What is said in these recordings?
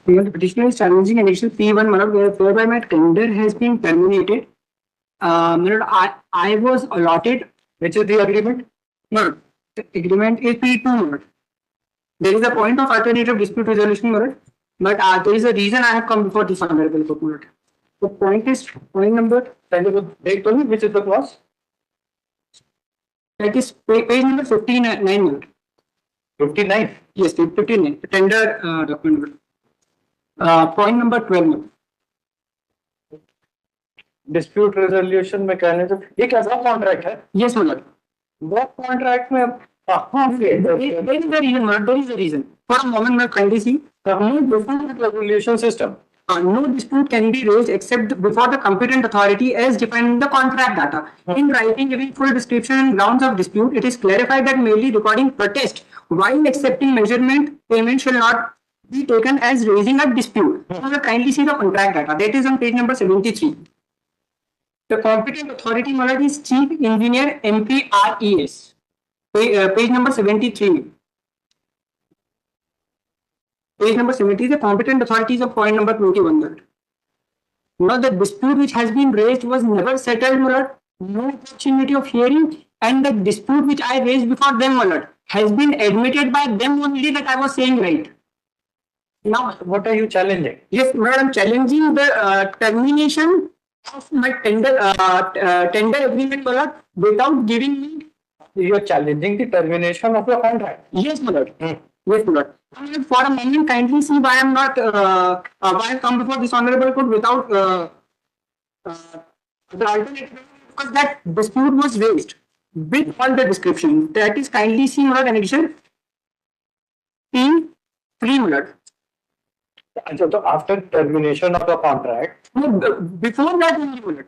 The petitioner is challenging annexation P1, whereby my tender has been terminated. I was allotted. Which is the agreement? No, the agreement is P2. There is a point of alternative dispute resolution, but there is a reason I have come before this honorable court. The point is point number. Which is the clause? That is page number 59. 59? Yes, 59. Tender document. Point number 12. Dispute resolution mechanism. ये कैसा contract है? Yes, Mullah. वो contract में there is a reason, Mullah. There is a reaन. For a moment, मैं kindly see. No dispute resolution system. No dispute can be raised except before the competent authority as defined in the contract data. In writing giving full description and grounds of dispute, it is clarified that merely recording protest while accepting measurement payment shall not be taken as raising a dispute. So kindly see the contract data. That is on page number 73. The competent authority is Chief Engineer MPRES. Page number 73. Page number 70 is the competent authorities of point number 21. Now the dispute which has been raised was never settled, no opportunity of hearing, and the dispute which I raised before them, has been admitted by them only that I was saying right. Now, what are you challenging? Yes, I am challenging the termination of my tender agreement, without giving me. You are challenging the termination of your contract. Yes, my lord. Yes, my lord. For a moment, kindly see why I am not. Why I come before this honorable court without the alternative, because that dispute was raised with all the description. That is kindly see, my lord, annexation P3, my lord. So after termination of the contract, no, before that only, my lord.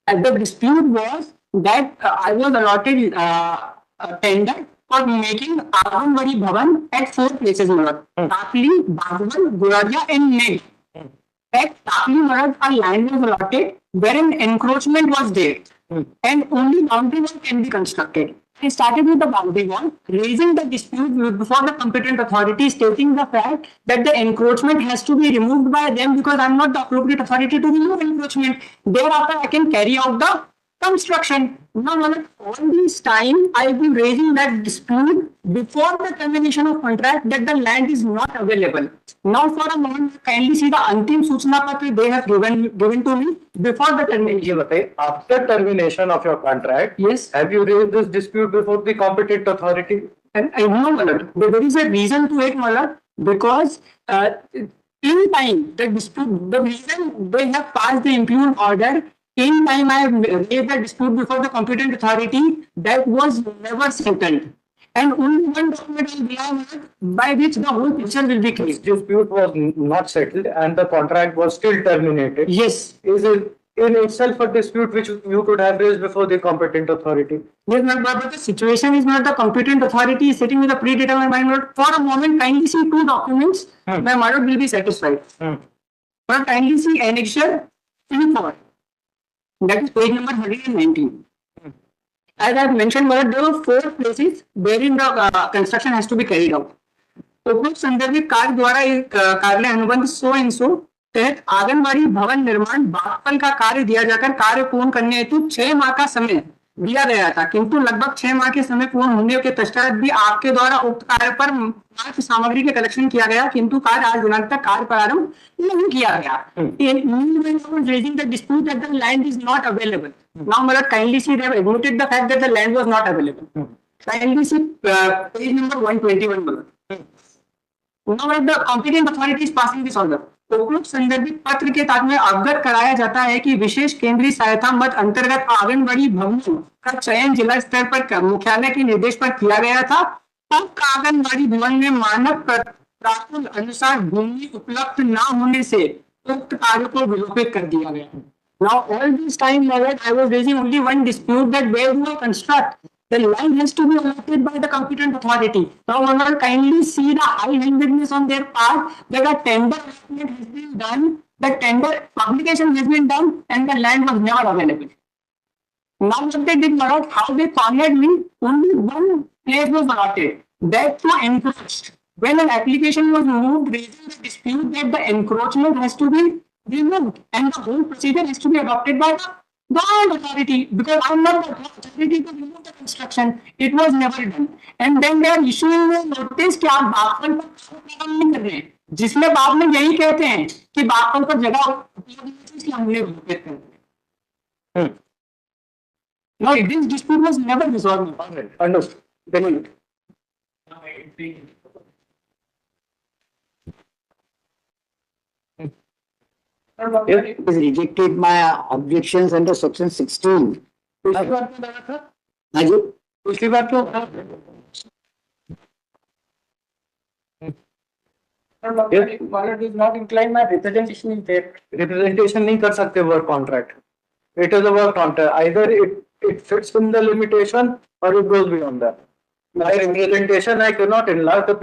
And the dispute was that I was allotted a tender for making Anganwadi Bhavan at 4 places, Murad. Takli, Bhagwan, Goradia and Neg. At Takli, Murad, a land was allotted wherein encroachment was there and only boundary wall can be constructed. I started with the boundary wall, raising the dispute before the competent authority, stating the fact that the encroachment has to be removed by them because I am not the appropriate authority to remove encroachment. Thereafter, I can carry out the construction. Now, all this time, I have been raising that dispute before the termination of contract that the land is not available. Now, for a moment, kindly see the Antim Suchna Patra they have given to me before the termination. After termination of your contract, yes, have you raised this dispute before the competent authority? And I know, Malad, there is a reason to it, Malad, because in time, the dispute, the reason they have passed the impugned order. In time, I have raised the dispute before the competent authority that was never settled. And only one document will be by which the whole picture will be clear. This dispute was not settled and the contract was still terminated. Yes. Is it in itself a dispute which you could have raised before the competent authority? Yes, but the situation is not the competent authority sitting with a predetermined mind. For a moment, kindly see 2 documents. My mother will be satisfied. But kindly see annexure 4. That is page number 119. As I have mentioned, there were 4 places wherein the construction has to be carried out. उपरोक्त संदर्भित कार्य द्वारा कार्यालय अनुबंध सो इन सो तहत आंगनबाड़ी भवन निर्माण बागपल का कार्य दिया जाकर कार्य पूर्ण करने हेतु 6 माह का समय दिया गया था, किंतु लगभग 6 माह के समय पूर्ण होने के पश्चात भी आपके द्वारा उक्त कार्य पर मात्र सामग्री के कलेक्शन किया गया, किंतु कार्य आज दिनांक तक कार्य प्रारंभ नहीं किया गया. Raising the dispute that the land is not available. Now, Malad, kindly see they have admitted the fact that the land was not available. Kindly see page number 121, Malad. Now, the competent authority is passing this order. उपरोक्त संदर्भित पत्र के तहत में अवगत कराया जाता है कि विशेष केंद्रीय सहायता मद अंतर्गत आंगनबाड़ी भवनों का चयन जिला स्तर पर मुख्यालय के निर्देश पर किया गया था. अब आंगनबाड़ी भवन में मानक प्रारूप अनुसार भूमि उपलब्ध न होने से उक्त कार्य को विलोपित कर दिया गया. Now all this time, I was raising only one dispute that where do I construct? The land has to be allotted by the competent authority. Now, kindly see the high-handedness on their part that a tender has been done, the tender publication has been done, and the land was never available. Now, what they did, how they cornered me, only one place was allotted. That too encroached. When an application was moved raising the dispute dispute that the encroachment has to be removed and the whole procedure has to be adopted by the government authority, because I'm not the authority to remove the construction. It was never done. And then they are issuing a notice कि आप बागपन पर काम नहीं कर रहे हैं, जिसमें बाद में यही कहते हैं कि बागपन पर जगह इसलिए हमने रोक हैं. No, this dispute was never resolved. Understood. Then It is rejected my objections under section 16. पिछली बार क्यों लगा था? हाँ जी, पिछली बार क्यों? Wallet is not inclined. My representation is there. Representation नहीं कर सकते work contract. It is a work contract. Either it fits in the limitation or it goes beyond that. My representation, I cannot enlarge the